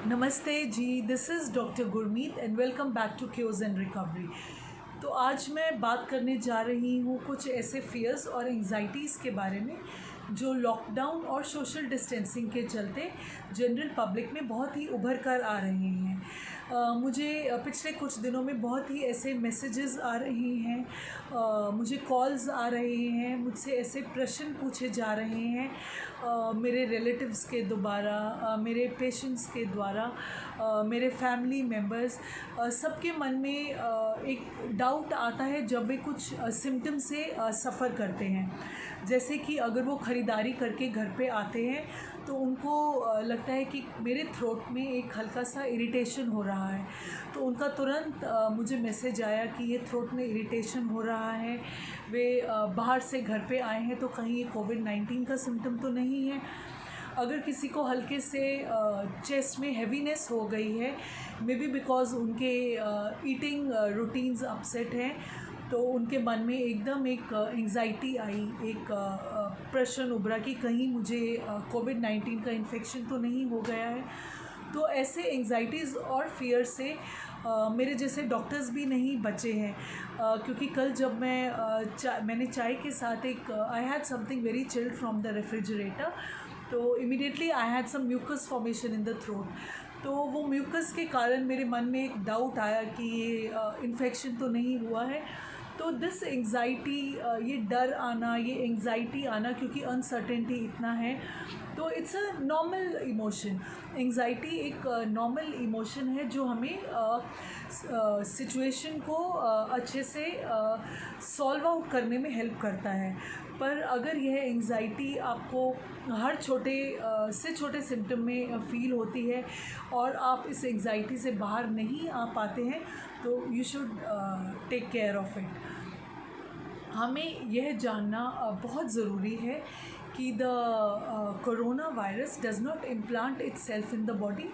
नमस्ते ji, this is doctor Gurmeet and welcome back to cures and recovery. तो आज मैं बात करने जा रही हूँ कुछ ऐसे फियर्स और एंग्जाइटीज़ के बारे में जो लॉकडाउन और सोशल डिस्टेंसिंग के चलते जनरल पब्लिक में बहुत ही उभर कर आ रहे हैं। मुझे पिछले कुछ दिनों में बहुत ही ऐसे मैसेजेस आ रहे हैं, मुझे कॉल्स आ रहे हैं, मुझसे ऐसे प्रश्न पूछे जा रहे हैं मेरे रिलेटिव्स के द्वारा, मेरे पेशेंट्स के द्वारा, मेरे फैमिली मेम्बर्स, सबके मन में एक डाउट आता है जब वे कुछ सिम्टम से सफ़र करते हैं। जैसे कि अगर वो ख़रीदारी करके घर पे आते हैं तो उनको लगता है कि मेरे थ्रोट में एक हल्का सा इरिटेशन हो रहा है, तो उनका तुरंत मुझे मैसेज आया कि ये थ्रोट में इरिटेशन हो रहा है। वे बाहर से घर पे आए हैं तो कहीं ये कोविड-19 का सिम्टम तो नहीं है। अगर किसी को हल्के से चेस्ट में हैवीनेस हो गई है, मे बी बिकॉज़ उनके ईटिंग रूटीन्स अपसेट हैं, तो उनके मन में एकदम एक एंग्ज़ाइटी आई, एक प्रश्न उभरा कि कहीं मुझे कोविड-19 का इन्फेक्शन तो नहीं हो गया है। तो ऐसे एंग्ज़ाइटीज़ और फ़ियर से मेरे जैसे डॉक्टर्स भी नहीं बचे हैं, क्योंकि कल जब मैंने चाय के साथ एक I had something very chilled from the refrigerator, तो immediately I had some mucus formation in the throat. तो वो म्यूकस के कारण मेरे मन में एक डाउट आया कि ये इन्फेक्शन तो नहीं हुआ है। तो दिस एंग्ज़ाइटी, ये डर आना, ये एंग्ज़ाइटी आना, क्योंकि अनसर्टेनिटी इतना है, तो it's a normal emotion. Anxiety एक नॉर्मल इमोशन है जो हमें सिचुएशन को अच्छे से सॉल्व आउट करने में हेल्प करता है। पर अगर यह एंग्ज़ाइटी आपको हर छोटे से छोटे सिम्टम में फ़ील होती है और आप इस एंग्ज़ाइटी से बाहर नहीं आ पाते हैं, तो you should take care of it. हमें यह जानना बहुत ज़रूरी है कि the corona virus does not implant itself in the body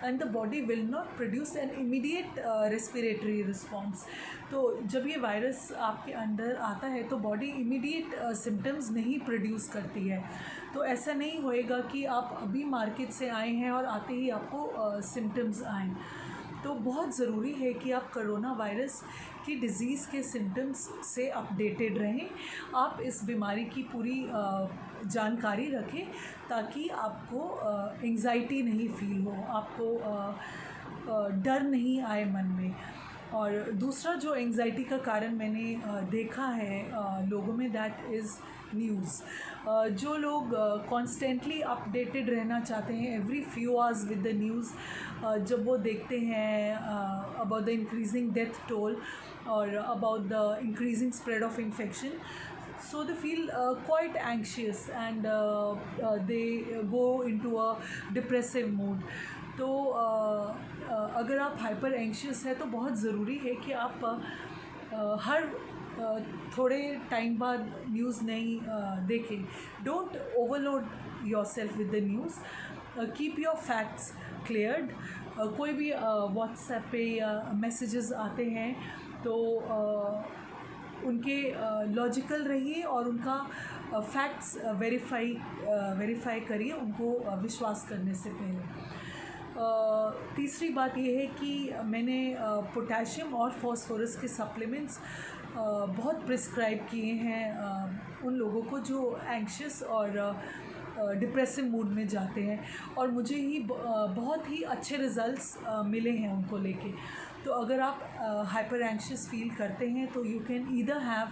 and the body will not produce an immediate respiratory response। तो जब ये वायरस आपके अंदर आता है तो बॉडी इमीडिएट सिम्टम्स नहीं प्रोड्यूस करती है। तो ऐसा नहीं होएगा कि आप अभी मार्केट से आए हैं और आते ही आपको सिम्टम्स आएँ। तो बहुत ज़रूरी है कि आप कोरोना वायरस की डिज़ीज़ के सिम्टम्स से अपडेटेड रहें। आप इस बीमारी की पूरी जानकारी रखें ताकि आपको एंग्ज़ाइटी नहीं फ़ील हो, आपको डर नहीं आए मन में। और दूसरा जो एंग्ज़ाइटी का कारण मैंने देखा है लोगों में, दैट इज़ न्यूज़। जो लोग कॉन्स्टेंटली अपडेटेड रहना चाहते हैं every few hours with the news, जब वो देखते हैं about the increasing death toll और about the increasing spread of infection, so they feel quite anxious and they go into a depressive mood। तो अगर आप हाइपर एंशियस है तो बहुत ज़रूरी है कि आप हर थोड़े टाइम बाद न्यूज़ नहीं देखें। Don't overload yourself with the news, keep your facts cleared. कोई भी व्हाट्सएप पे या मैसेजेस आते हैं तो उनके लॉजिकल रहिए और उनका फैक्ट्स वेरीफाई करिए उनको विश्वास करने से पहले। तीसरी बात यह है कि मैंने पोटेशियम और फॉस्फोरस के सप्लीमेंट्स बहुत प्रिस्क्राइब किए हैं उन लोगों को जो एंग्शियस और डिप्रेसिव मूड में जाते हैं, और मुझे ही बहुत ही अच्छे रिज़ल्ट्स मिले हैं उनको लेके। तो अगर आप हाइपर एंशियस फील करते हैं तो you can either have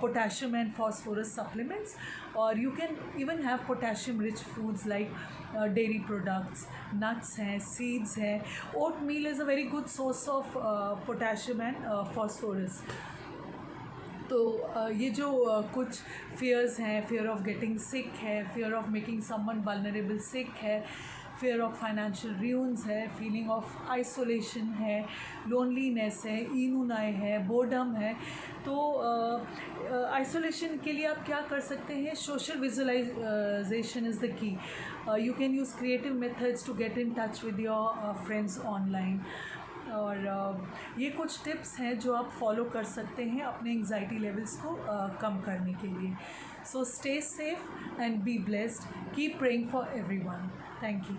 potassium and phosphorus supplements, और you can even have potassium rich foods like dairy products, nuts हैं, सीड्स हैं। Oatmeal is a very good source of potassium and phosphorus. तो ये जो कुछ fears हैं, fear of getting sick है, fear of making someone vulnerable sick है, fear of financial ruins है, फीलिंग ऑफ आइसोलेशन है, लोनलीनेस है, इनुनाई है, बोर्डम है। तो आइसोलेशन के लिए आप क्या कर सकते हैं? Social visualisation is the key. You can use creative methods to get in touch with your friends online. और ये कुछ टिप्स हैं जो आप फॉलो कर सकते हैं अपने एंग्जाइटी लेवल्स को कम करने के लिए। So stay safe and be blessed, keep praying for everyone. Thank you.